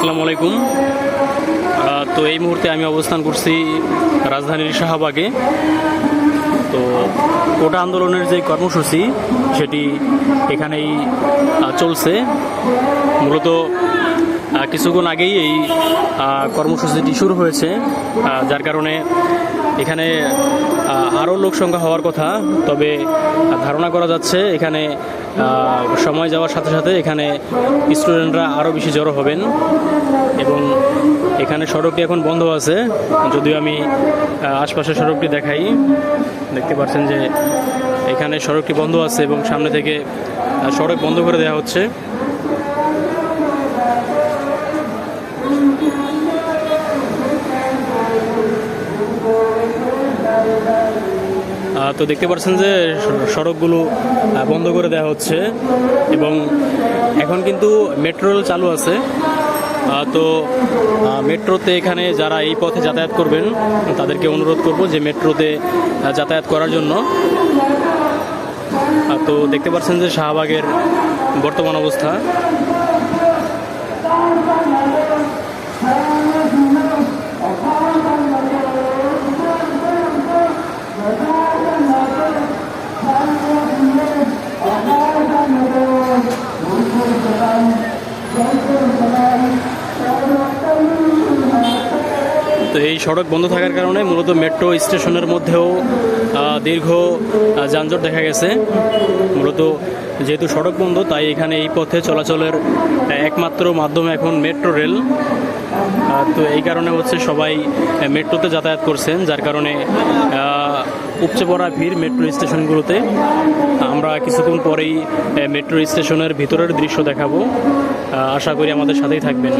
আসসালামু আলাইকুম। তো এই মুহূর্তে আমি অবস্থান করছি রাজধানীর শাহবাগে। তো কোটা আন্দোলনের যে কর্মসূচি সেটি এখানেই চলছে। মূলত কিছুক্ষণ আগেই এই কর্মসূচিটি শুরু হয়েছে, যার কারণে এখানে আরও লোক সংখ্যা হওয়ার কথা। তবে ধারণা করা যাচ্ছে এখানে সময় যাওয়ার সাথে সাথে এখানে স্টুডেন্টরা আরও বেশি জড়ো হবেন এবং এখানে সড়কটি এখন বন্ধ আছে। যদিও আমি আশপাশের সড়কটি দেখাই, দেখতে পাচ্ছেন যে এখানে সড়কটি বন্ধ আছে এবং সামনে থেকে সড়ক বন্ধ করে দেওয়া হচ্ছে। তো দেখতে পাচ্ছেন যে সড়কগুলো বন্ধ করে দেওয়া হচ্ছে এবং এখন কিন্তু মেট্রো রেল চালু আছে। তো মেট্রোতে এখানে যারা এই পথে যাতায়াত করবেন তাদেরকে অনুরোধ করব যে মেট্রোতে যাতায়াত করার জন্য। তো দেখতে পাচ্ছেন যে শাহবাগের বর্তমান অবস্থা। তো এই সড়ক বন্ধ থাকার কারণে মূলত মেট্রো স্টেশনের মধ্যেও দীর্ঘ যানজট দেখা গেছে। মূলত যেহেতু সড়ক বন্ধ, তাই এখানে এই পথে চলাচলের একমাত্র মাধ্যম এখন মেট্রো রেল। তো এই কারণে হচ্ছে সবাই মেট্রোতে যাতায়াত করছেন, যার কারণে উপচে পড়া ভিড় মেট্রো স্টেশনগুলোতে। আমরা কিছুক্ষণ পরেই মেট্রো স্টেশনের ভিতরের দৃশ্য দেখাবো। আশা করি আমাদের সাথেই থাকবেন।